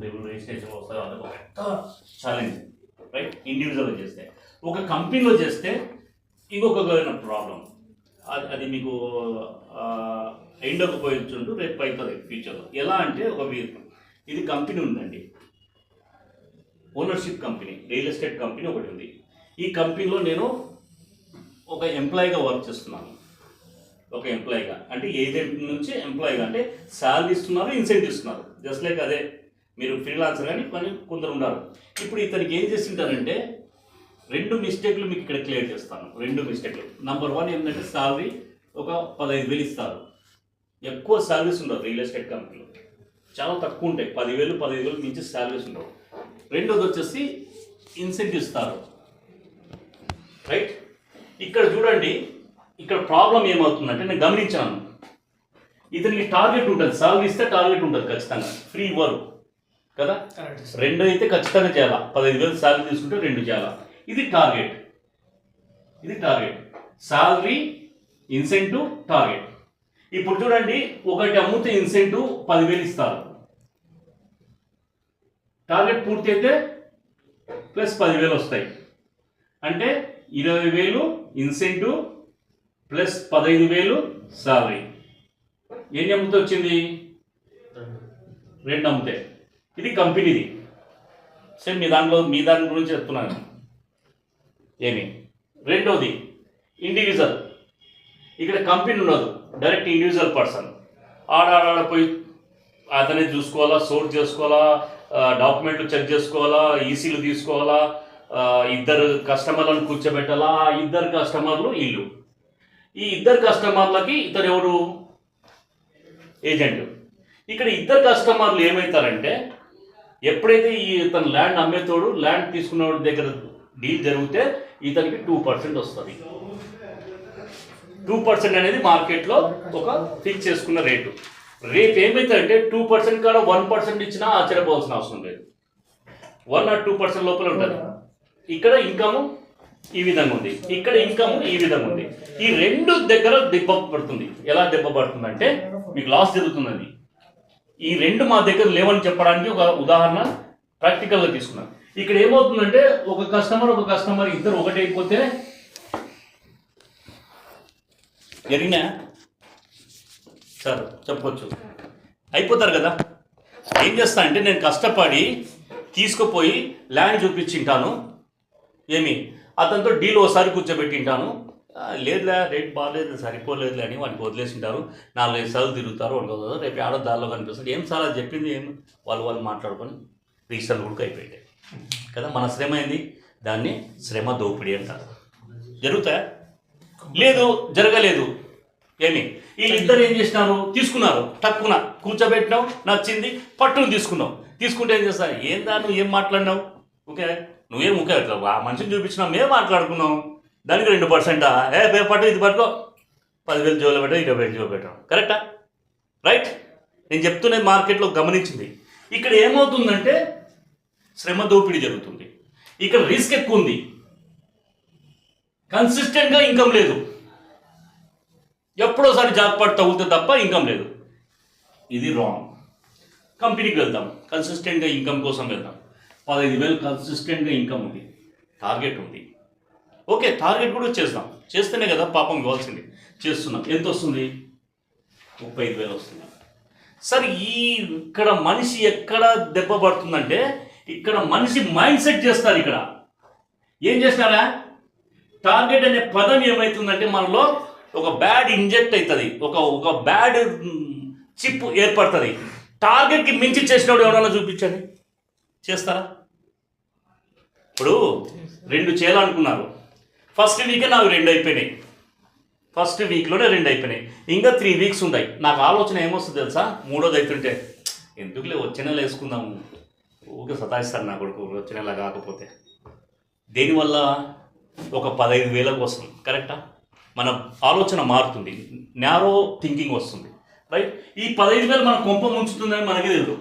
Registration వస్తాయి, వాళ్ళకి ఒక పెద్ద ఛాలెంజ్, రైట్? ఇండివిజువల్గా చేస్తే. ఒక కంపెనీలో చేస్తే ఇంకొక ప్రాబ్లం, అది మీకు ఎండకు పోయించుంటూ రేపు అవుతుంది ఫ్యూచర్లో. ఎలా అంటే ఇది కంపెనీ ఉందండి, ownership company, real estate company ఒకటి ఉంది. ఈ కంపెనీలో నేను ఒక ఎంప్లాయీగా వర్క్ చేస్తున్నాను. ఒక ఎంప్లాయీగా అంటే ఏజెంట్ నుంచి ఎంప్లాయీగా, అంటే శాలరీ ఇస్తున్నారు, ఇన్సెంటివ్ ఇస్తున్నారు. జస్ట్ లైక్ అదే మీరు ఫ్రీలాన్సర్ కానీ కొందరు ఉన్నారు. ఇప్పుడు ఇతనికి ఏం చేస్తుంటారంటే 2 మిస్టేక్లు మీకు ఇక్కడ క్లియర్ చేస్తాను. 2 మిస్టేక్లు. నంబర్ 1 ఏంటంటే శాలరీ ఒక 15,000 ఇస్తారు. ఎక్కువ శాలరీస్ ఉండవు రియల్ ఎస్టేట్ కంపెనీలో, చాలా తక్కువ ఉంటాయి. 10,000 15,000 మించి శాలరీస్ ఉండవు. రెండోది వచ్చేసి ఇన్సెంటివ్ ఇస్తారు, రైట్? ఇక్కడ చూడండి, ఇక్కడ ప్రాబ్లం ఏమవుతుందంటే నేను గమనించాను, ఇతనికి టార్గెట్ ఉంటుంది, శాలరీ ఇస్తే టార్గెట్ ఉంటుంది ఖచ్చితంగా, ఫ్రీ వర్క్ కదా. 2 అయితే ఖచ్చితంగా చేయాలా, 15,000 శాలరీ తీసుకుంటే 2 చేయాలా. ఇది టార్గెట్, శాలరీ, ఇన్సెంటివ్, టార్గెట్. ఇప్పుడు చూడండి, ఒకటి అమ్ముతే ఇన్సెంటివ్ 10,000 ఇస్తారు, టార్గెట్ పూర్తి అయితే ప్లస్ 10,000 వస్తాయి. అంటే 20,000 ఇన్సెంటివ్ ప్లస్ 15,000 శాలరీ. ఎన్ని అమ్ముతే వచ్చింది? 2 అమ్ముతే. ఇది కంపెనీది. సేమ్ మీ దాని గురించి చెప్తున్నాను. ఏమి? రెండోది ఇండివిజువల్. ఇక్కడ కంపెనీ ఉండదు, డైరెక్ట్ ఇండివిజువల్ పర్సన్. ఆడ పోయి అతనే చూసుకోవాలా, సోర్ట్ చేసుకోవాలా, డాక్యుమెంట్లు చెక్ చేసుకోవాలా, ఈసీలు తీసుకోవాలా, 2 కస్టమర్లను కూర్చోబెట్టాలా. 2 కస్టమర్లు ఇల్లు. ఈ 2 కస్టమర్లకి ఇతను ఎవరు? ఏజెంట్. ఇక్కడ 2 కస్టమర్లు ఏమవుతారంటే, ఎప్పుడైతే ఇతను ల్యాండ్ అమ్మేతోడు ల్యాండ్ తీసుకున్నవాడి దగ్గర డీల్ జరిగితే ఇతనికి 2% వస్తుంది. 2% అనేది మార్కెట్లో ఒక ఫిక్స్ చేసుకున్న రేటు. రేపు ఏమవుతుందంటే 2% కాడ 1% ఇచ్చినా ఆశ్చర్యపోవాల్సిన అవసరం లేదు. 1 or 2% లోపల ఉంటుంది. ఇక్కడ ఇన్కమ్ ఈ విధంగా ఉంది, ఇక్కడ ఇన్కమ్ ఈ విధంగా ఉంది. ఈ 2 దగ్గర దెబ్బ పడుతుంది. ఎలా దెబ్బ పడుతుందంటే మీకు లాస్ జరుగుతుందండి. ఈ 2 మా దగ్గర లేవని చెప్పడానికి ఒక ఉదాహరణ ప్రాక్టికల్గా తీసుకున్నాను. ఇక్కడ ఏమవుతుందంటే ఒక కస్టమర్ ఇద్దరు ఒకటైపోతే జరిగినా సార్ చెప్పొచ్చు, అయిపోతారు కదా. ఏం చేస్తా అంటే నేను కష్టపడి తీసుకుపోయి ల్యాండ్ చూపించింటాను, ఏమి అతనితో డీల్ ఒకసారి కూర్చోబెట్టింటాను. లేదులే, రేట్ బాగాలేదు, సరిపోలేదులే అని వాడికి వదిలేసింటారు. 4-5 సార్లు తిరుగుతారు, వాడుకోదు. రేపు ఆడో దారిలో కనిపిస్తుంది. ఏం సార్ అది చెప్పింది, ఏం వాళ్ళు మాట్లాడుకొని రిజిస్టర్లు కూడా అయిపోయాయి కదా. మన శ్రమ ఏంది? దాన్ని శ్రమ దోపిడీ అంటారు. జరుగుతాయా? లేదు, జరగలేదు. ఏమి వీళ్ళిద్దరు ఏం చేసినారు? తీసుకున్నారు, తక్కువ కూర్చోబెట్టినావు, నచ్చింది, పట్టును తీసుకుంటే ఏం చేస్తారు? ఏందా నువ్వు ఏం మాట్లాడినావు? ఓకే, నువ్వేం ఓకే ఆ మనిషిని చూపించినావు, మేము మాట్లాడుకున్నావు, దానికి 2%. పట్టు, ఇది పట్టుకో, 10,000 జోలు పెట్టావు, 20,000 జోలు పెట్టావు. కరెక్టా? రైట్? నేను చెప్తున్నది మార్కెట్లో గమనించింది. ఇక్కడ ఏమవుతుందంటే శ్రమ దోపిడీ జరుగుతుంది. ఇక్కడ రిస్క్ ఎక్కువ ఉంది, కన్సిస్టెంట్గా ఇన్కమ్ లేదు. ఎప్పుడోసారి జాక్పాట్ తగ్గుతే తప్ప ఇన్కమ్ లేదు. ఇది రాంగ్. కంపెనీకి వెళ్తాం, కన్సిస్టెంట్గా ఇన్కమ్ కోసం వెళ్తాం. 15,000 కన్సిస్టెంట్గా ఇన్కమ్ ఉంది, టార్గెట్ ఉంది. ఓకే, టార్గెట్ కూడా చేస్తేనే కదా పాపం కావాల్సింది. చేస్తున్నాం. ఎంత వస్తుంది? 35,000 వస్తుంది. సరే, ఇక్కడ మనిషి ఎక్కడ దెబ్బ పడుతుందంటే, ఇక్కడ మనిషి మైండ్ సెట్ చేస్తారు. ఇక్కడ ఏం చేస్తారా? టార్గెట్ అనే పదం ఏమవుతుందంటే మనలో ఒక బ్యాడ్ ఇంజెక్ట్ అవుతుంది, ఒక బ్యాడ్ చిప్ ఏర్పడుతుంది. టార్గెట్కి మించి చేసినప్పుడు ఎవరైనా చూపించండి, చేస్తారా? ఇప్పుడు 2 చేయాలనుకున్నారు, ఫస్ట్ వీకే నాకు 2 అయిపోయినాయి, ఫస్ట్ వీక్లోనే 2 అయిపోయినాయి. ఇంకా 3 వీక్స్ ఉన్నాయి. నాకు ఆలోచన ఏమొస్తుంది తెలుసా? 3వది అవుతుంటే ఎందుకులే వచ్చే నెల వేసుకుందాము, ఊరికే సతాయిస్తారు నా కొడుకు వచ్చే నెల కాకపోతే. దేనివల్ల? ఒక 15,000 కోసం. కరెక్టా? మన ఆలోచన మారుతుంది, నారో థింకింగ్ వస్తుంది, రైట్? ఈ 15,000 మన కొంప ముంచుతుందని మనకి తెలుసు.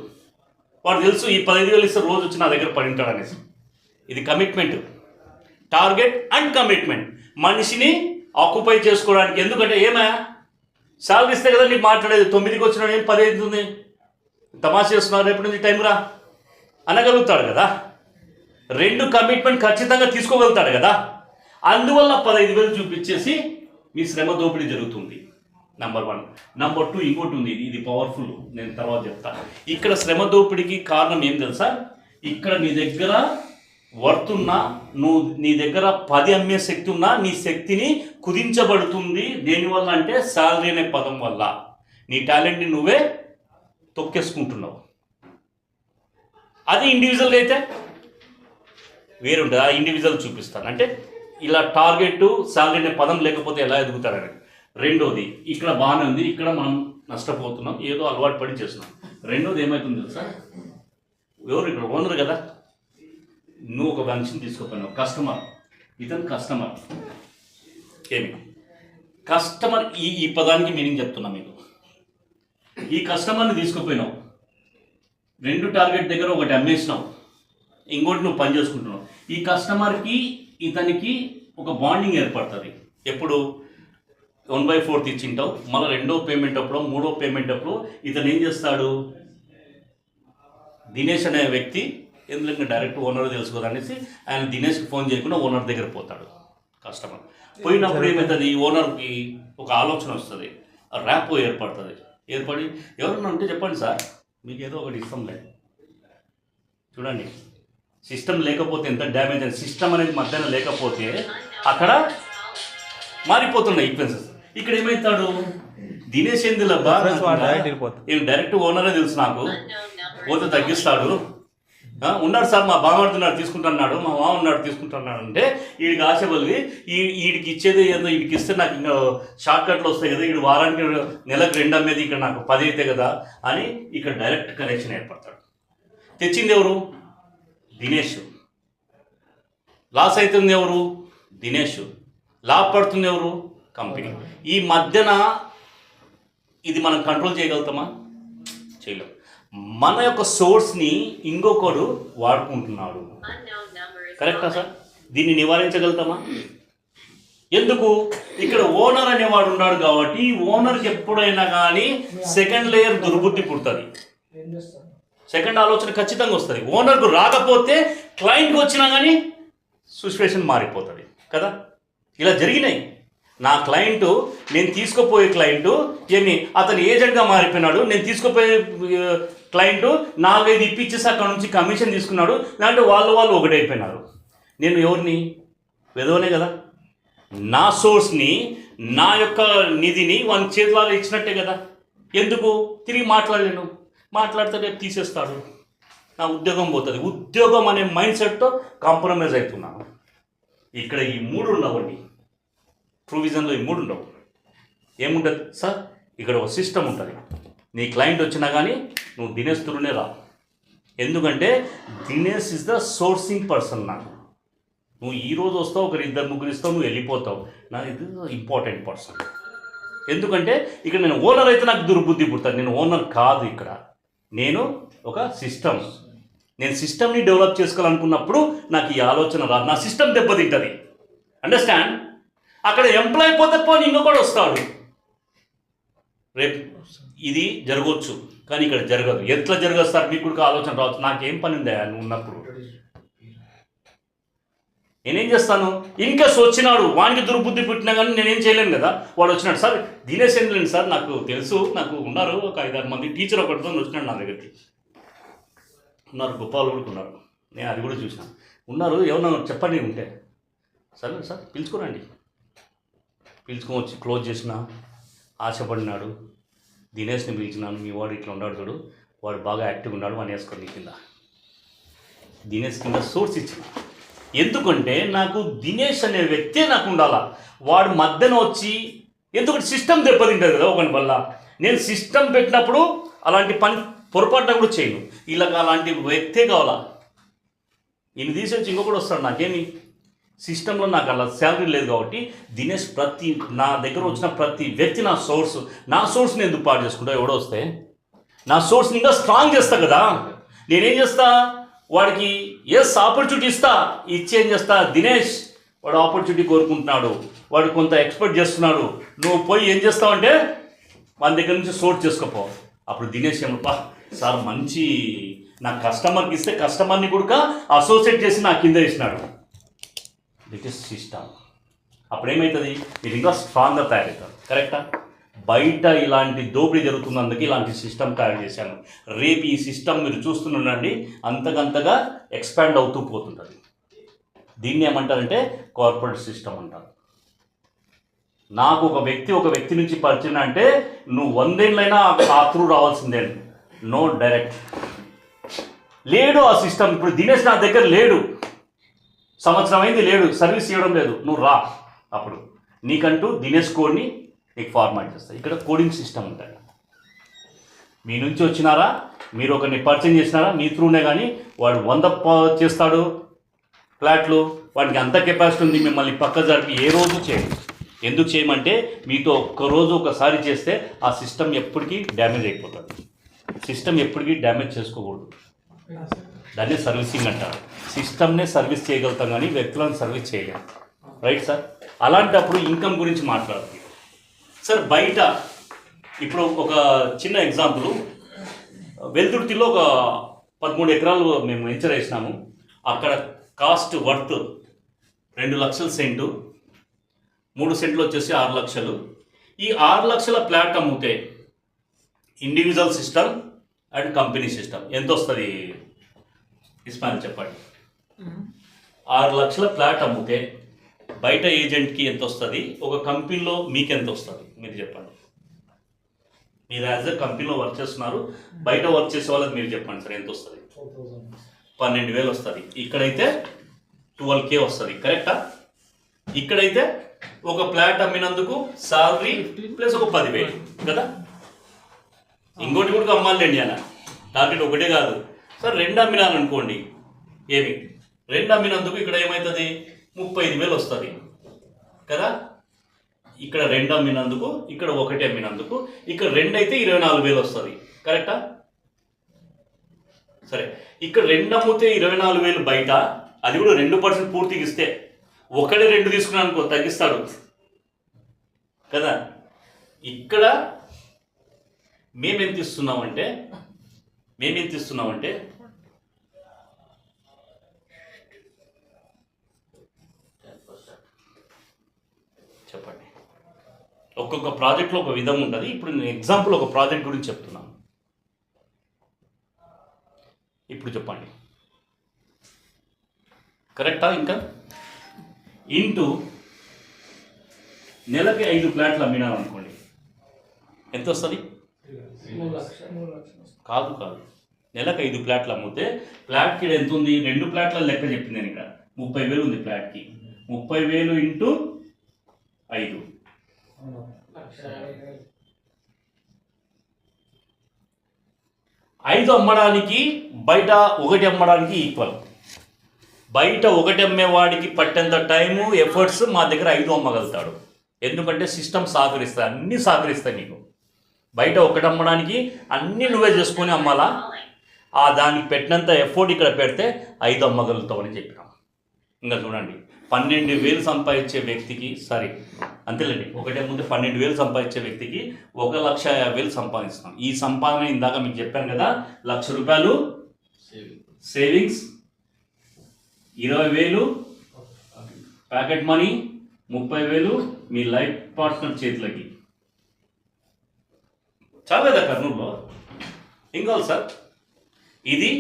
వాడు తెలుసు ఈ 15,000 ఇస్తే రోజు వచ్చి నా దగ్గర పడి ఉంటాడు అనేసి. ఇది కమిట్మెంట్, టార్గెట్ అండ్ కమిట్మెంట్. మనిషిని ఆక్యుపై చేసుకోవడానికి. ఎందుకంటే ఏమా శాలరీ ఇస్తే కదా నీకు మాట్లాడేది. 9కి వచ్చిన ఏం 10 అవుతుంది, తమాషా చేస్తున్నారు, రేపటి నుంచి టైం రా, అనగలుగుతాడు కదా, 2 కమిట్మెంట్ ఖచ్చితంగా తీసుకోగలుగుతాడు కదా. అందువల్ల 15,000 చూపించేసి మీ శ్రమ దోపిడీ జరుగుతుంది. నెంబర్ 1. నెంబర్ 2 ఇంకోటి ఉంది, ఇది పవర్ఫుల్, నేను తర్వాత చెప్తాను. ఇక్కడ శ్రమ దోపిడీకి కారణం ఏం తెలుసా? ఇక్కడ నీ దగ్గర వర్త్ ఉన్నా, నీ దగ్గర 10 అమ్మే శక్తి ఉన్నా, నీ శక్తిని కుదించబడుతుంది. దేనివల్ల అంటే శాలరీ అనే పదం వల్ల. నీ టాలెంట్ని నువ్వే తొక్కేసుకుంటున్నావు. అది ఇండివిజువల్గా అయితే వేరుంటుంది. ఆ ఇండివిజువల్ చూపిస్తాను. అంటే ఇలా టార్గెట్ శాలరీ అనే పదం లేకపోతే ఎలా ఎదుగుతారని. రెండోది, ఇక్కడ బాగానే ఉంది, ఇక్కడ మనం నష్టపోతున్నాం, ఏదో అలవాటు పడి చేస్తున్నాం. రెండోది ఏమవుతుంది తెలుసా? ఎవరు ఇక్కడ ఓనర్ కదా, నువ్వు ఒక మనిషిని తీసుకోపోయినావు, కస్టమర్. ఇతను కస్టమర్. ఏమి కస్టమర్, ఈ పదానికి మీనింగ్ చెప్తున్నా మీకు. ఈ కస్టమర్ని తీసుకుపోయినావు, 2 టార్గెట్ దగ్గర ఒకటి అమ్మేసినావు, ఇంకోటి నువ్వు పని చేసుకుంటున్నావు. ఈ కస్టమర్కి ఇతనికి ఒక బాండింగ్ ఏర్పడుతుంది. ఎప్పుడు 1/4 ఇచ్చింటావు, మళ్ళీ 2వ పేమెంట్ అప్పుడు, 3వ పేమెంట్ అప్పుడు ఇతను ఏం చేస్తాడు? దినేష్ అనే వ్యక్తి, ఎందుకంటే డైరెక్ట్ ఓనర్ తెలుసు కదా అనేసి ఆయన దినేష్కి ఫోన్ చేయకుండా ఓనర్ దగ్గర పోతాడు. కస్టమర్ పోయినప్పుడు ఏమవుతుంది? ఈ ఓనర్కి ఒక ఆలోచన వస్తుంది, ర్యాప్ ఏర్పడి ఎవరన్నా ఉంటే చెప్పండి సార్, మీకు ఏదో ఒకటి ఇష్టం లేదు. చూడండి, సిస్టమ్ లేకపోతే ఎంత డ్యామేజ్ అని. సిస్టమ్ అనేది మధ్యాహ్నం లేకపోతే అక్కడ మారిపోతున్నాయి ఈక్వెన్సెస్. ఇక్కడ ఏమవుతాడు? దినేష్ ఏందిలబ్బా, ఏం డైరెక్ట్ ఓనరే తెలుసు నాకు, పోతే తగ్గిస్తాడు. ఉన్నాడు సార్, మా బాగున్నాడు తీసుకుంటున్నాడు, మా మామ ఉన్నాడు తీసుకుంటున్నాడు అంటే వీడికి ఆశ బలిగి వీడికి ఇచ్చేది ఏదో, వీడికి ఇస్తే నాకు ఇంకా షార్ట్ కట్లు వస్తాయి కదా, వీడు వారానికి నెలకు 2 అమ్మేది ఇక్కడ నాకు 10 అయితే కదా అని ఇక్కడ డైరెక్ట్ కనెక్షన్ ఏర్పడతాడు. తెచ్చింది ఎవరు? దినేష్. లాస్ అవుతుంది ఎవరు? దినేష్. లాభ పడుతుంది ఎవరు? కంపెనీ. ఈ మధ్యన ఇది మనం కంట్రోల్ చేయగలుగుతామా? చేయలేం. మన యొక్క సోర్స్ని ఇంకొకడు వాడుకుంటున్నాడు. కరెక్టా సార్? దీన్ని నివారించగలుగుతామా? ఎందుకు? ఇక్కడ ఓనర్ అనేవాడు ఉన్నాడు కాబట్టి ఓనర్కి ఎప్పుడైనా కానీ సెకండ్ లేయర్ దుర్బుద్ధి పుడుతుంది, సెకండ్ ఆలోచన ఖచ్చితంగా వస్తుంది. ఓనర్కు రాకపోతే క్లయింట్కి వచ్చినా కానీ సిచ్యువేషన్ మారిపోతుంది కదా. ఇలా జరిగినాయి. నా క్లయింట్, నేను తీసుకుపోయే క్లయింట్ ఏమి అతను ఏజెంట్గా మారిపోయినాడు. నేను తీసుకుపోయే క్లయింట్ 4-5 ఇప్పించేసి అక్కడ నుంచి కమిషన్ తీసుకున్నాడు. దాంట్లో వాళ్ళు ఒకటైపోయినారు. నేను ఎవరిని? వెదవనే కదా. నా సోర్స్ని, నా యొక్క నిధిని వాని చేతిలో ఇచ్చినట్టే కదా. ఎందుకు తిరిగి మాట్లాడలేను? మాట్లాడితే రేపు తీసేస్తాడు, నా ఉద్యోగం పోతుంది. ఉద్యోగం అనే మైండ్ సెట్తో కాంప్రమైజ్ అవుతున్నాను. ఇక్కడ ఈ 3 ఉండవండి. ప్రొవిజన్లో ఈ 3 ఉండవు. ఏముంటుంది సార్? ఇక్కడ ఒక సిస్టమ్ ఉంటుంది. నీ క్లయింట్ వచ్చినా కానీ నువ్వు దినేష్ త్రూనే రా. ఎందుకంటే Dinesh is the sourcing person. నాకు నువ్వు ఈరోజు వస్తావు, 1-2-3 ఇస్తావు, నువ్వు వెళ్ళిపోతావు. నాకు ఇది ఇంపార్టెంట్ పర్సన్. ఎందుకంటే ఇక్కడ నేను ఓనర్ అయితే నాకు దుర్బుద్ధి పుడతాను. నేను ఓనర్ కాదు, ఇక్కడ నేను ఒక సిస్టమ్. నేను సిస్టమ్ని డెవలప్ చేసుకోవాలనుకున్నప్పుడు నాకు ఈ ఆలోచన రాదు. నా సిస్టమ్ దెబ్బతింటుంది. అండర్స్టాండ్? అక్కడ ఎంప్లాయ్ పోతే పోనీ ఇంకొకటి వస్తాడు. రేపు ఇది జరగవచ్చు కానీ ఇక్కడ జరగదు. ఎట్లా జరగదు సార్? మీకు కూడా ఆలోచన రావచ్చు. నాకేం పని ఉందా నువ్వు ఉన్నప్పుడు? నేనేం చేస్తాను? ఇన్కేస్ వచ్చినాడు, వానికి దుర్బుద్ధి పుట్టినా కానీ నేనేం చేయలేను కదా. వాడు వచ్చినాడు, సార్ దినేష్ ఏం లేదు సార్, నాకు తెలుసు, నాకు ఉన్నారు ఒక 5-6 మంది, టీచర్ ఒకటితో వచ్చినాడు నా దగ్గరికి. ఉన్నారు, గొప్పలు కూడా ఉన్నారు, నేను అది కూడా చూసిన. ఉన్నారు, ఏమన్నా చెప్పండి ఉంటే. సరే సార్ పిలుచుకోరండి. పిలుచుకొని వచ్చి క్లోజ్ చేసిన. ఆశపడినాడు. దినేష్ని పిలిచినాను, మీ వాడు ఇట్లా ఉన్నాడు చూడు, వాడు బాగా యాక్టివ్గా ఉన్నాడు, వాడిని వేసుకొని కింద దినేష్ కింద సోర్స్ ఇచ్చిన. ఎందుకంటే నాకు దినేష్ అనే వ్యక్తే నాకు ఉండాలా. వాడు మధ్యన వచ్చి, ఎందుకంటే సిస్టమ్ దెబ్బతింటుంది కదా ఒకని వల్ల. నేను సిస్టమ్ పెట్టినప్పుడు అలాంటి పని పొరపాటున కూడా చేయను. ఇలా అలాంటి వ్యక్తే కావాలా. ఈయన తీసేసి ఇంకొకటి వస్తాడు. నాకేమి సిస్టంలో నాకు అలా శాలరీ లేదు కాబట్టి దినేష్ నా దగ్గర వచ్చిన ప్రతి వ్యక్తి నా సోర్స్. నా సోర్స్ని ఎందుకు పాడు చేసుకుంటా? ఎవడో వస్తే నా సోర్స్ని ఇంకా స్ట్రాంగ్ చేస్తా కదా. నేనేం చేస్తా? వాడికి ఆపర్చునిటీ ఇస్తా. ఇచ్చి ఏం చేస్తా? దినేష్ వాడు ఆపర్చునిటీ కోరుకుంటున్నాడు, వాడు కొంత ఎక్స్పెక్ట్ చేస్తున్నాడు, నువ్వు పోయి ఏం చేస్తావంటే మన దగ్గర నుంచి సోర్స్ చేసుకోపో. అప్పుడు దినేష్ ఏమప్పా సార్ మంచి నా కస్టమర్కి ఇస్తే కస్టమర్ని కూడా అసోసియేట్ చేసి నా కింద ఇచ్చినాడు. That is system. అప్పుడు ఏమవుతుంది, మీరు ఇంకా స్ట్రాంగ్గా తయారవుతారు. కరెక్టా? బయట ఇలాంటి దోపిడీ జరుగుతున్నందుకు ఇలాంటి సిస్టమ్ తయారు చేశాను. రేపు ఈ సిస్టమ్ మీరు చూస్తుండండి, అంతకంతగా ఎక్స్పాండ్ అవుతూ పోతుంటుంది. దీన్ని ఏమంటారంటే కార్పొరేట్ సిస్టమ్ అంటారు. నాకు ఒక వ్యక్తి నుంచి పరిచయం అంటే నువ్వు 100 ఏళ్ళైనా ఆ త్రూ రావాల్సిందే. నో డైరెక్ట్ లేడు ఆ సిస్టమ్. ఇప్పుడు దినేష్ నా దగ్గర లేడు, సంవత్సరం అయింది లేడు, సర్వీస్ ఇవ్వడం లేదు. నువ్వు రా, అప్పుడు నీకంటూ దినేష్ కోడ్ని నీకు ఫార్మాట్ చేస్తా. ఇక్కడ కోడింగ్ సిస్టమ్ ఉంటుంది. మీ నుంచి వచ్చినారా, మీరు ఒకరిని పరిచయం చేసినారా, మీ త్రూనే కానీ వాడు 100 చేస్తాడు ఫ్లాట్లు, వాడికి అంత కెపాసిటీ ఉంది. మిమ్మల్ని పక్క జరిపి ఏ రోజు చేయండి. ఎందుకు చేయమంటే మీతో ఒక్కరోజు ఒకసారి చేస్తే ఆ సిస్టమ్ ఎప్పటికీ డ్యామేజ్ అయిపోతుంది. సిస్టమ్ ఎప్పటికీ డ్యామేజ్ చేసుకోకూడదు. దాన్ని సర్వీసింగ్ అంటారు. సిస్టమ్నే సర్వీస్ చేయగలుగుతాం కానీ వ్యక్తులను సర్వీస్ చేయలేము. Right sir? అలాంటప్పుడు ఇన్కమ్ గురించి మాట్లాడుతుంది సార్. బయట ఇప్పుడు ఒక చిన్న ఎగ్జాంపుల్, వెల్దుర్తిలో ఒక 13 ఎకరాలు మేము వెంచర్ వేసినాము. అక్కడ కాస్ట్ వర్త్ 2 లక్షల సెంటు, 3 సెంట్లు వచ్చేసి 6 లక్షలు. ఈ 6 లక్షల ప్లాట్ అమ్మితే individual system and company system ఎంత వస్తుంది ఇస్మాయిల్ చెప్పండి? 6 లక్షల ప్లాట్ అమ్మితే బయట ఏజెంట్కి ఎంత వస్తుంది, ఒక కంపెనీలో మీకు ఎంత వస్తుంది మీరు చెప్పండి. మీరు యాజ్ ఎ కంపెనీలో వర్క్ చేస్తున్నారు, బయట వర్క్ చేసే వాళ్ళకి మీరు చెప్పండి సార్ ఎంత వస్తుంది? 12,000 వస్తుంది. ఇక్కడైతే 12K వస్తుంది. కరెక్టా? ఇక్కడైతే ఒక ఫ్లాట్ అమ్మినందుకు సాలరీ ప్లస్ ఒక 10,000 కదా. ఇంకోటి కూడా అమ్మాలండి అన్న, టార్గెట్ ఒకటే కాదు సార్. 2 అమ్మినాను అనుకోండి, ఏమి 2 అమ్మినందుకు ఇక్కడ ఏమవుతుంది, 35,000 వస్తుంది కదా. ఇక్కడ 2 అమ్మినందుకు, ఇక్కడ 1 అమ్మినందుకు, ఇక్కడ 2 అయితే 24,000 వస్తుంది. కరెక్టా? సరే, ఇక్కడ 2 అమ్మితే 24,000 బయట, అది కూడా 2% పూర్తిగా ఇస్తే. 1-2 తీసుకున్నాను అనుకో తగ్గిస్తాడు కదా. ఇక్కడ మేమెంత ఇస్తున్నామంటే చెప్పండి. ఒక్కొక్క ప్రాజెక్ట్లో ఒక విధం ఉంటుంది. ఇప్పుడు నేను ఎగ్జాంపుల్ ఒక ప్రాజెక్ట్ గురించి చెప్తున్నాను. ఇప్పుడు చెప్పండి, కరెక్టా? ఇంకా ఇంటూ నెలకి 5 ఫ్లాట్లు అమ్మినాను అనుకోండి, ఎంత వస్తుంది? కాదు, నెలకు 5 ఫ్లాట్లు అమ్మితే ఫ్లాట్కి ఎంత ఉంది? 2 ఫ్లాట్ల లెక్క చెప్పింది నేను ఇక్కడ. 30,000 ఉంది ఫ్లాట్కి. 30,000 ఇంటూ 5, 5 అమ్మడానికి బయట 1 అమ్మడానికి ఈక్వల్. బయట 1 అమ్మేవాడికి పట్టేంత టైము ఎఫర్ట్స్ మా దగ్గర 5 అమ్మగలుగుతాడు. ఎందుకంటే సిస్టమ్ సహకరిస్తాయి, అన్నీ సహకరిస్తాయి నీకు. బయట 1 అమ్మడానికి అన్నీ నువ్వే చేసుకొని అమ్మాలా. ఆ దానికి పెట్టినంత ఎఫర్ట్ ఇక్కడ పెడితే 5 అమ్మగలుగుతావు అని చెప్పినాం. ఇంకా చూడండి, 12,000 సంపాదించే వ్యక్తికి, అంతేలేండి, 1 ముందు 12,000 సంపాదించే వ్యక్తికి 1,50,000 సంపాదిస్తున్నాం. ఈ సంపాదన ఇందాక మీకు చెప్పాను కదా, ₹1,00,000 సేవింగ్స్, 20,000 ప్యాకెట్ మనీ, 30,000 మీ లైఫ్ పార్ట్నర్ చేతులకి. చాలా కదా కర్నూలులో. ఏం కావాలి సార్? ఇది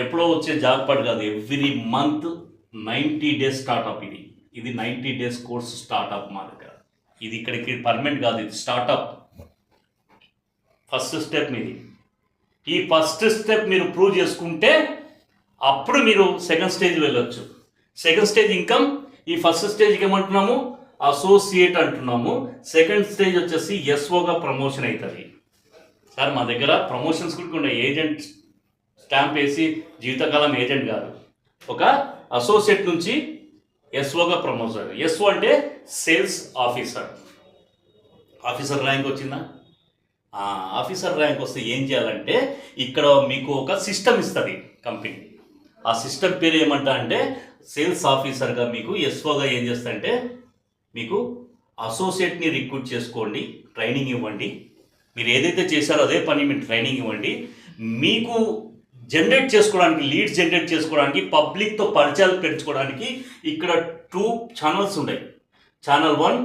ఎప్పుడో వచ్చే జాబ్పాట్ కాదు, ఎవ్రీ మంత్ 90 డేస్ స్టార్టప్. ఇది 90 డేస్ కోర్స్ స్టార్టప్ మా దగ్గర. ఇది ఇక్కడికి పర్మనెంట్ కాదు, ఇది స్టార్టప్. ఫస్ట్ స్టెప్ మీది. ఈ ఫస్ట్ స్టెప్ మీరు ప్రూవ్ చేసుకుంటే అప్పుడు మీరు సెకండ్ స్టేజ్ వెళ్ళొచ్చు. Second stage income. ఈ ఫస్ట్ స్టేజ్కి ఏమంటున్నాము? అసోసియేట్ అంటున్నాము. సెకండ్ స్టేజ్ వచ్చేసి ఎస్ఓగా ప్రమోషన్ అవుతుంది. సార్ మా దగ్గర ప్రమోషన్స్ కూడా ఉన్నాయి. ఏజెంట్ స్టాంప్ వేసి జీవితకాలం ఏజెంట్ కాదు, ఒక అసోసియేట్ నుంచి ఎస్ఓగా ప్రమోషన్. ఎస్ఓ అంటే సేల్స్ ఆఫీసర్. ఆఫీసర్ ర్యాంక్ వచ్చిందా? ఆఫీసర్ ర్యాంక్ వస్తే ఏం చేయాలంటే ఇక్కడ మీకు ఒక సిస్టమ్ ఇస్తుంది కంపెనీ. ఆ సిస్టమ్ పేరు ఏమంటా అంటే సేల్స్ ఆఫీసర్గా మీకు ఎస్ఓగా ఏం చేస్తారంటే మీకు అసోసియేట్ని రిక్రూట్ చేసుకోండి, ట్రైనింగ్ ఇవ్వండి. మీరు ఏదైతే చేశారో అదే పని మీరు ట్రైనింగ్ ఇవ్వండి. మీకు జనరేట్ చేసుకోవడానికి, లీడ్స్ జనరేట్ చేసుకోవడానికి, పబ్లిక్తో పరిచయాలు పెంచుకోవడానికి ఇక్కడ 2 ఛానల్స్ ఉన్నాయి. Channel 1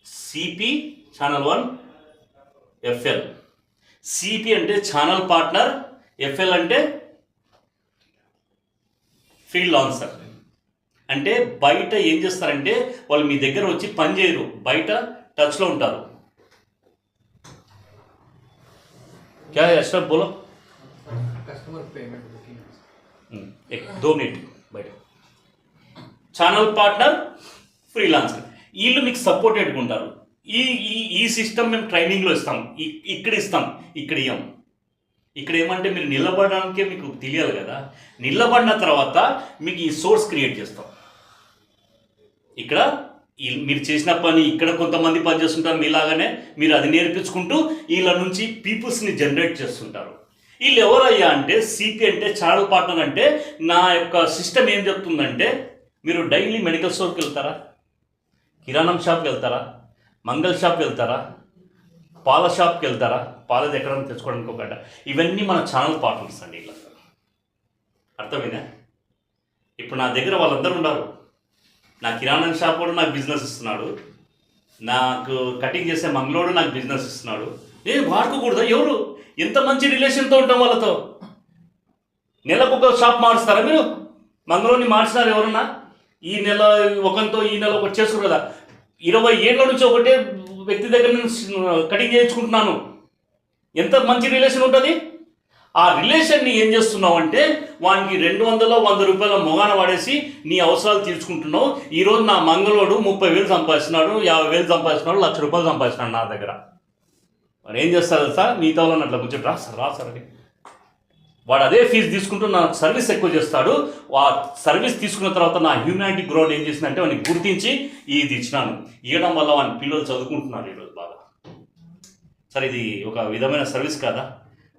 CP, channel 1 FL. CP అంటే ఛానల్ పార్ట్నర్, ఎఫ్ఎల్ అంటే ఫ్రీలాన్సర్. అంటే బయట ఏం చేస్తారంటే వాళ్ళు మీ దగ్గర వచ్చి పని చేయరు, బయట టచ్లో ఉంటారు. क्या है अशरफ बोलो. कस्टमर पेमेंट बुकिंग 2 मिनट బయట. ఛానల్ పార్ట్నర్, ఫ్రీలాన్సర్, వీళ్ళు మీకు సపోర్టెడ్గా ఉంటారు. ఈ ఈ ఈ సిస్టమ్ మేము ట్రైనింగ్లో ఇస్తాం, ఇక్కడ ఇస్తాం, ఇక్కడ ఇవ్వం. ఇక్కడ ఏమంటే మీరు నిలబడడానికే మీకు తెలియాలి కదా. నిలబడిన తర్వాత మీకు ఈ సోర్స్ క్రియేట్ చేస్తాం. ఇక్కడ మీరు చేసిన పని ఇక్కడ కొంతమంది పని చేస్తుంటారు మీలాగానే, మీరు అది నేర్పించుకుంటూ వీళ్ళ నుంచి పీపుల్స్ని జనరేట్ చేస్తుంటారు. వీళ్ళు ఎవరయ్యా అంటే సిపి అంటే ఛానల్ పార్ట్నర్. అంటే నా యొక్క సిస్టమ్ ఏం చెప్తుందంటే మీరు డైలీ మెడికల్ స్టోర్కి వెళ్తారా, కిరాణం షాప్కి వెళ్తారా, మంగళ షాప్కి వెళ్తారా, పాల షాప్కి వెళ్తారా, పాలది ఎక్కడైనా తెచ్చుకోవడానికి ఒక గంట. ఇవన్నీ మన ఛానల్ పార్ట్నర్స్ అండి. ఇలా అర్థమైందా? ఇప్పుడు నా దగ్గర వాళ్ళందరూ ఉన్నారు. నా కిరాణా షాప్ కూడా నాకు బిజినెస్ ఇస్తున్నాడు, నాకు కటింగ్ చేసే మంగళోడు నాకు బిజినెస్ ఇస్తున్నాడు. నేను వాడుకోకూడదా? ఎవరు ఎంత మంచి రిలేషన్తో ఉంటాం వాళ్ళతో. నెలకు ఒక షాప్ మారుస్తారా మీరు? మంగళోని మార్చినారు ఎవరన్నా? ఈ నెల ఒకరితో ఈ నెల ఒకటి చేసుకోరు కదా. 20 ఏళ్ళ నుంచి ఒకటే వ్యక్తి దగ్గర నేను కటింగ్ చేయించుకుంటున్నాను. ఎంత మంచి రిలేషన్ ఉంటుంది. ఆ రిలేషన్ని ఏం చేస్తున్నావు అంటే వానికి 200-100 రూపాయల మొగాన వాడేసి నీ అవసరాలు తీర్చుకుంటున్నావు. ఈరోజు నా మంగళోడు 30,000 సంపాదిస్తున్నాడు, 50,000 సంపాదిస్తున్నాడు, 1,00,000 రూపాయలు సంపాదిస్తున్నాడు నా దగ్గర. వాడు ఏం చేస్తాడు సార్, నీతో అట్లా కూర్చొని రా సార్ అని వాడు అదే ఫీజు తీసుకుంటూ నా సర్వీస్ ఎక్కువ చేస్తాడు. ఆ సర్వీస్ తీసుకున్న తర్వాత నా హ్యూమానిటీ గ్రౌండ్ ఏం చేసిందంటే వాడిని గుర్తించి ఇది ఇచ్చినాను. ఇవ్వడం వల్ల వాని పిల్లలు చదువుకుంటున్నారు ఈరోజు బాగా. సార్ ఇది ఒక విధమైన సర్వీస్ కాదా?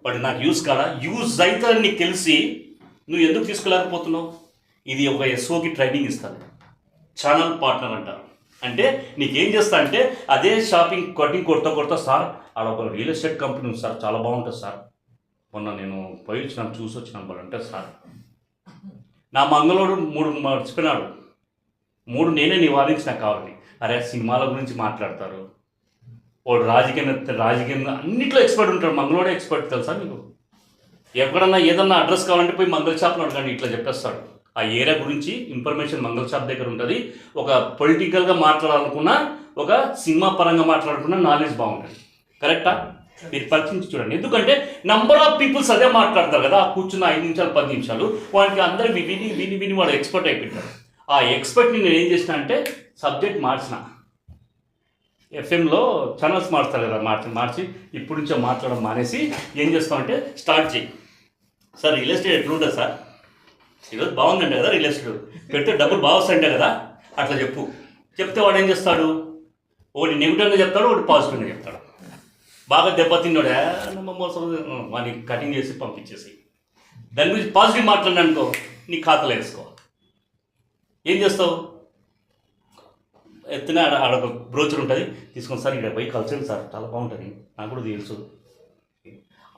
వాడు నాకు యూజ్ కాదా? యూజ్ అయితే నీకు తెలిసి నువ్వు ఎందుకు తీసుకోలేకపోతున్నావు? ఇది ఒక ఎస్ఓకి ట్రైనింగ్ ఇస్తాను, ఛానల్ పార్ట్నర్ అంటారు. అంటే నీకేం చేస్తా అంటే అదే షాపింగ్ కటింగ్ కొడతా సార్ ఆడ ఒక రియల్ ఎస్టేట్ కంపెనీ ఉంది సార్, చాలా బాగుంటుంది సార్, మొన్న నేను పోయి వచ్చినాను చూసి వచ్చినాను వాళ్ళు అంటే సార్ నా మంగళోడు 3 మర్చిపోయినాడు, 3 నేనే నివారించిన కావాలి. అరే సినిమాల గురించి మాట్లాడతారు, వాడు రాజకీయం అన్నిట్లో ఎక్స్పర్ట్ ఉంటాడు. మంగళోడే ఎక్స్పర్ట్ తెలుసా మీకు? ఎక్కడన్నా ఏదన్నా అడ్రస్ కావాలంటే పోయి మంగళ షాప్లో అడగండి, ఇట్లా చెప్పేస్తాడు. ఆ ఏరియా గురించి ఇన్ఫర్మేషన్ మంగళ షాప్ దగ్గర ఉంటుంది. ఒక పొలిటికల్గా మాట్లాడాలనుకున్నా, ఒక సినిమా పరంగా మాట్లాడుకున్నా నాలెడ్జ్ బాగుంటుంది. కరెక్టా? మీరు పరిచయించి చూడండి. ఎందుకంటే నంబర్ ఆఫ్ పీపుల్స్ అదే మాట్లాడతారు కదా. కూర్చున్న 5 నిమిషాలు 10 నిమిషాలు వానికి అందరూ విని వాడు ఎక్స్పర్ట్ అయిపోతారు. ఆ ఎక్స్పర్ట్ని నేను ఏం చేసిన అంటే సబ్జెక్ట్ మార్చిన. ఎఫ్ఎంలో ఛానల్స్ మారుస్తారు కదా, మార్చి ఇప్పుడు నుంచో మాట్లాడడం మానేసి ఏం చేస్తామంటే స్టార్ట్ చేయి. సార్ రియల్ ఎస్టేట్ ఎట్లుంటుంది సార్, ఈరోజు బాగుందంటే కదా రియల్ ఎస్టేట్ పెడితే డబ్బులు బాగా వస్తాయంటే కదా, అట్లా చెప్తే వాడు ఏం చేస్తాడు, ఒకటి నెగిటివ్గా చెప్తాడు, ఒకటి పాజిటివ్గా చెప్తాడు. బాగా దెబ్బతిన్నాడే మోసం వాడిని కటింగ్ చేసి పంపించేసి దాని గురించి పాజిటివ్ మాట్లాడిననుకో నీ ఖాతాలో వేసుకో. ఏం చేస్తావు? ఎత్తున ఆడొక బ్రోచర్ ఉంటుంది, తీసుకొని సార్ ఇక్కడ పోయి కల్చర్ సార్ చాలా బాగుంటుంది, నాకు కూడా తెలుసు.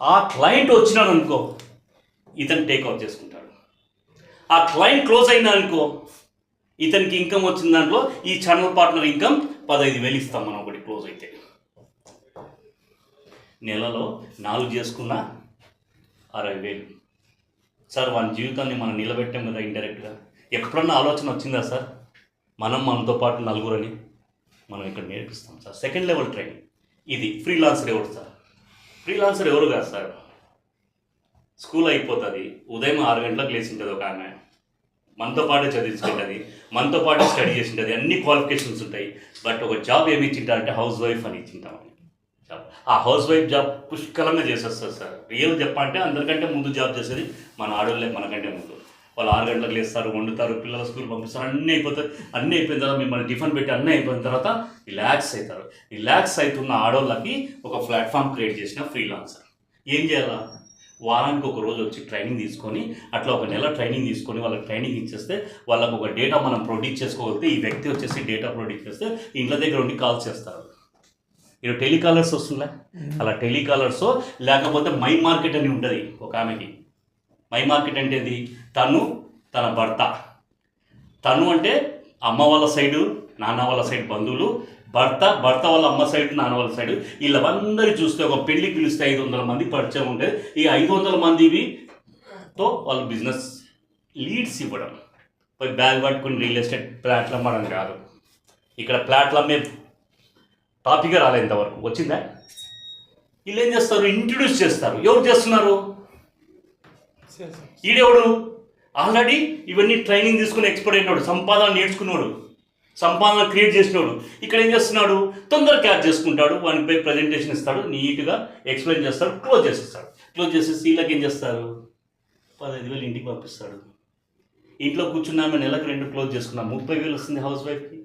ఆ క్లయింట్ వచ్చినాడు అనుకో, ఇతను టేక్అవుట్ చేసుకుంటాడు. ఆ క్లయింట్ క్లోజ్ అయినా అనుకో, ఇతనికి ఇన్కమ్ వచ్చిన దాంట్లో ఈ ఛానల్ పార్ట్నర్ ఇన్కమ్ 15,000 ఇస్తాం మనం ఒకటి క్లోజ్ అయితే. నెలలో 4 చేసుకున్న 60,000. సార్ వాని జీవితాన్ని మనం నిలబెట్టాం కదా ఇండైరెక్ట్గా. ఎప్పుడన్నా ఆలోచన వచ్చిందా సార్ మనతో పాటు 4 మనం ఇక్కడ నేర్పిస్తాం సార్. సెకండ్ లెవెల్ ట్రైనింగ్ ఇది. ఫ్రీలాన్సర్ ఎవరు సార్? ఫ్రీలాన్సర్ ఎవరు కాదు సార్, స్కూల్ అయిపోతుంది, ఉదయం 6 గంటలకు లేచి ఉంటుంది ఒక ఆమె, మనతో పాటు చదివించుకుంటుంది, మనతో పాటు స్టడీ చేసి ఉంటుంది, అన్ని క్వాలిఫికేషన్స్ ఉంటాయి. బట్ ఒక జాబ్ ఏమి ఇచ్చింటారంటే హౌస్ వైఫ్ అని ఇచ్చింటామని. ఆ హౌస్ వైఫ్ జాబ్ పుష్కలంగా చేసేస్తారు సార్. రియల్ చెప్పంటే అందరికంటే ముందు జాబ్ చేసేది మన ఆడోళ్ళే, మనకంటే ముందు. వాళ్ళు 6 గంటలకు లేస్తారు, వండుతారు, పిల్లల స్కూల్ పంపిస్తారు, అన్నీ అయిపోతాయి. అన్నీ అయిపోయిన తర్వాత మిమ్మల్ని టిఫిన్ పెట్టి అన్నీ అయిపోయిన తర్వాత రిలాక్స్ అవుతారు. రిలాక్స్ అవుతున్న ఆడోళ్ళకి ఒక ప్లాట్ఫామ్ క్రియేట్ చేసిన ఫ్రీలాన్సర్ ఏం చేయాలా, వారానికి ఒక రోజు వచ్చి ట్రైనింగ్ తీసుకొని, అట్లా ఒక నెల ట్రైనింగ్ తీసుకొని వాళ్ళకి ట్రైనింగ్ ఇచ్చేస్తే వాళ్ళకు ఒక డేటా మనం ప్రొడ్యూస్ చేసుకోగలిగితే, ఈ వ్యక్తి వచ్చేసి డేటా ప్రొడ్యూస్ చేస్తే ఇంట్లో దగ్గర ఉండి కాల్ చేస్తారు. ఇక్కడ టెలికాలర్స్ వస్తుందా, అలా టెలికాలర్స్, లేకపోతే మై మార్కెట్ అని ఉంటుంది ఒక ఆమెకి. మై మార్కెట్ అంటే ఏంది, తన భర్త, తను అంటే అమ్మ వాళ్ళ సైడు నాన్న వాళ్ళ సైడ్ బంధువులు, భర్త వాళ్ళ అమ్మ సైడ్ నాన్న వాళ్ళ సైడ్, వీళ్ళందరూ చూస్తే ఒక పెళ్ళికి పిలిస్తే 500 మంది పరిచయం ఉంటుంది. ఈ 500 మందితో వాళ్ళు బిజినెస్ లీడ్స్ ఇవ్వడం, పోయి బ్యాగ్ పట్టుకుని రియల్ ఎస్టేట్ ప్లాట్లు అమ్మడం కాదు. ఇక్కడ ప్లాట్లు అమ్మే టాపిక్గా రాలేదు ఇంతవరకు, వచ్చిందా? వీళ్ళు ఏం చేస్తారు, ఇంట్రడ్యూస్ చేస్తారు. ఎవరు చేస్తున్నారు? ఈడెవడు ఆల్రెడీ ఇవన్నీ ట్రైనింగ్ తీసుకుని ఎక్స్పర్ట్ అయినాడు, సంపాదన నేర్చుకున్నాడు, సంపాదన క్రియేట్ చేసినాడు. ఇక్కడ ఏం చేస్తున్నాడు, తొందరగా క్యాచ్ చేసుకుంటాడు, వానిపై ప్రజెంటేషన్ ఇస్తాడు, నీట్గా ఎక్స్ప్లెయిన్ చేస్తాడు, క్లోజ్ చేసేస్తాడు. క్లోజ్ చేసేసి వీళ్ళకి ఏం చేస్తారు, 15,000 ఇంటికి పంపిస్తాడు. ఇంట్లో కూర్చున్నామే నెలకు 2 క్లోజ్ చేసుకున్నాం, 30,000 వస్తుంది హౌస్ వైఫ్కి.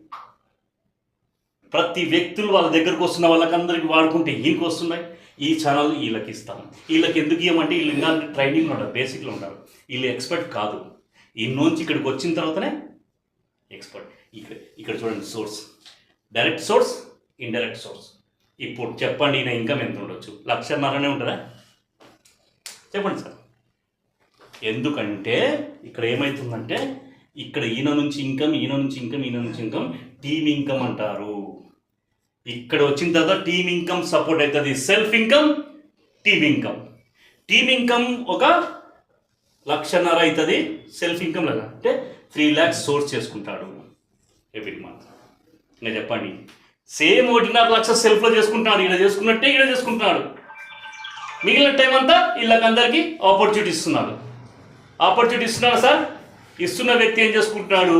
ప్రతి వ్యక్తులు వాళ్ళ దగ్గరకు వస్తున్న వాళ్ళకందరికీ వాడుకుంటే ఈయనకి వస్తున్నాయి. ఈ ఛానల్ వీళ్ళకి ఇస్తాం. వీళ్ళకి ఎందుకు ఇవ్వమంటే వీళ్ళు ఇంకా ట్రైనింగ్లో ఉంటారు, బేసిక్లో ఉంటారు, వీళ్ళు ఎక్స్పర్ట్ కాదు. ఇన్నోంచి ఇక్కడికి వచ్చిన తర్వాతనే ఎక్స్పర్ట్. ఇక్కడ చూడండి, source, direct source, indirect source. ఇప్పుడు చెప్పండి, ఈయన ఇన్కమ్ ఎంత ఉండొచ్చు? 1,50,000 ఉంటుందా? చెప్పండి సార్. ఎందుకంటే ఇక్కడ ఏమవుతుందంటే, ఇక్కడ ఈయన నుంచి ఇన్కమ్, ఈయన నుంచి ఇన్కమ్, ఈయన నుంచి ఇన్కమ్, టీమ్ ఇన్కమ్ అంటారు. ఇక్కడ వచ్చిన తర్వాత టీమ్ ఇన్కమ్ సపోర్ట్ అవుతుంది. Self income, team income. Team income ఒక 1,50,000 అవుతుంది. సెల్ఫ్ ఇన్కమ్ లేదా అంటే 3 lakhs సోర్స్ చేసుకుంటాడు ఎవ్రీ మంత్. ఇంకా చెప్పండి, సేమ్ 1.5 lakhs సెల్ఫ్లో చేసుకుంటున్నాడు, ఇక్కడ చేసుకున్నట్టే ఇక్కడ చేసుకుంటున్నాడు. మిగిలిన టైం అంతా వీళ్ళకందరికీ ఆపర్చునిటీ ఇస్తున్నాడు. ఆపర్చునిటీ ఇస్తున్నాడు సార్. ఇస్తున్న వ్యక్తి ఏం చేసుకుంటున్నాడు,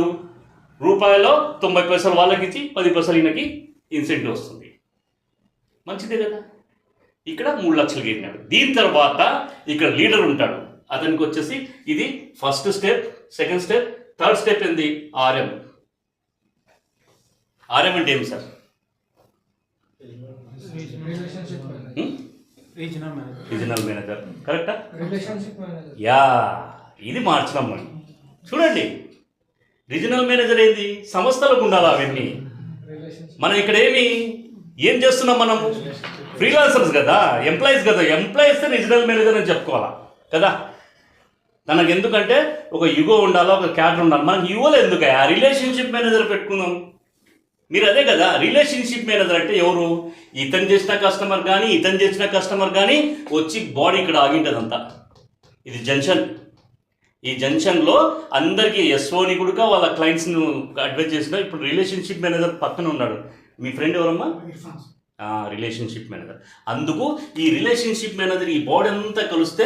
రూపాయలో 90 పైసలు వాళ్ళకి ఇచ్చి 10 పైసలు ఈయనకి ఇన్సెంటివ్ వస్తుంది. మంచిదే కదా. ఇక్కడ 3 లక్షలు గెలినాడు. దీని తర్వాత ఇక్కడ లీడర్ ఉంటాడు, అతనికి వచ్చేసి ఇది first step, second step, third step ఏంది, ఆర్ఎం. ఆర్ఎం అంటే ఏమి సార్? రీజనల్ మేనేజర్, కరెక్టా? యా, ఇది మార్చడం మనం. చూడండి, రీజనల్ మేనేజర్ ఏంది, సంస్థలకు ఉండాలి అవన్నీ. మనం ఇక్కడ ఏం చేస్తున్నాం, మనం ఫ్రీలాన్సర్స్ కదా, ఎంప్లాయీస్ కదా. ఎంప్లాయీస్ రీజనల్ మేనేజర్ అని చెప్పుకోవాలా కదా. తనకు ఎందుకంటే ఒక యుగో ఉండాలా, ఒక క్యాడర్ ఉండాలి. మనకి యుగోలో ఎందుకు ఆ రిలేషన్షిప్ మేనేజర్ పెట్టుకుందాం. మీరు అదే కదా, రిలేషన్షిప్ మేనేజర్ అంటే ఎవరు, ఇతను చేసిన కస్టమర్ కానీ ఇతను చేసిన కస్టమర్ కానీ వచ్చి బాడీ ఇక్కడ ఆగింటుందంతా. ఇది జంక్షన్. ఈ జంక్షన్లో అందరికీ ఎస్ఓని కూడా వాళ్ళ క్లయింట్స్ను అడ్వైజ్ చేసిన. ఇప్పుడు రిలేషన్షిప్ మేనేజర్ పక్కన ఉన్నాడు, మీ ఫ్రెండ్ ఎవరమ్మా? Relationship manager. అందుకు ఈ రిలేషన్షిప్ మేనేజర్ ఈ బాడీ అంతా కలిస్తే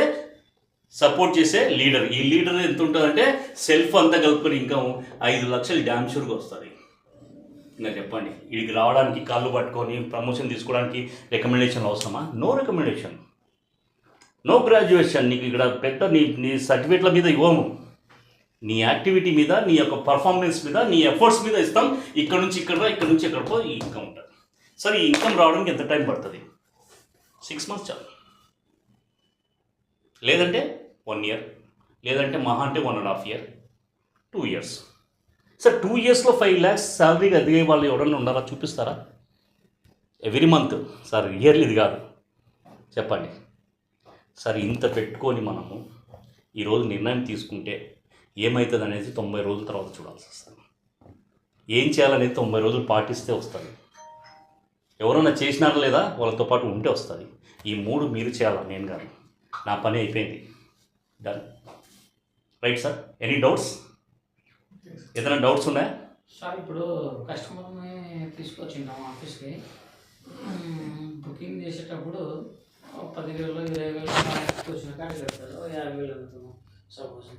సపోర్ట్ చేసే లీడర్. ఈ లీడర్ ఎంత ఉంటుందంటే సెల్ఫ్ అంతా కలుపుకొని ఇంకా 5 లక్షలు డ్యామ్ షూర్గా వస్తుంది. ఇంకా చెప్పండి, వీడికి రావడానికి కాళ్ళు పట్టుకొని ప్రమోషన్ తీసుకోవడానికి రికమెండేషన్ అవసరమా? No recommendation, no graduation. నీకు ఇక్కడ పెద్ద నీ సర్టిఫికేట్ల మీద ఇవ్వము, నీ యాక్టివిటీ మీద, నీ యొక్క పర్ఫార్మెన్స్ మీద, నీ ఎఫర్ట్స్ మీద ఇస్తాం. ఇక్కడ నుంచి ఎక్కడికో ఈ ఇన్కమ్ ఉంటుంది. సరే, ఈ ఇన్కమ్ రావడానికి ఎంత టైం పడుతుంది? 6 months చాలు, లేదంటే 1 year, లేదంటే మహా అంటే 1.5 year, 2 years. సార్ 2 yearsలో 5 lakhs శాలరీగా ఎదిగే వాళ్ళు ఎవరన్నా ఉన్నారా? చూపిస్తారా? ఎవ్రీ మంత్ సార్, ఇయర్లీ ఇది కాదు. చెప్పండి సార్. ఇంత పెట్టుకొని మనము ఈరోజు నిర్ణయం తీసుకుంటే ఏమవుతుంది అనేది 90 రోజుల తర్వాత చూడాల్సి వస్తుంది. ఏం చేయాలనేది 90 రోజులు పాటిస్తే వస్తుంది. ఎవరైనా చేసినారా లేదా వాళ్ళతో పాటు ఉంటే వస్తుంది. ఈ 3 మీరు చేయాలా, నేను కాదు. నా పని అయిపోయింది, done. Right sir. Any doubts? ఏదైనా డౌట్స్ ఉన్నాయా సార్? ఇప్పుడు కస్టమర్ని తీసుకొచ్చింటాం ఆఫీస్కి, బుకింగ్ చేసేటప్పుడు 10,000 20,000 వచ్చిన కాడికి పెడతారు, 50,000 అవుతాము సపోజ్.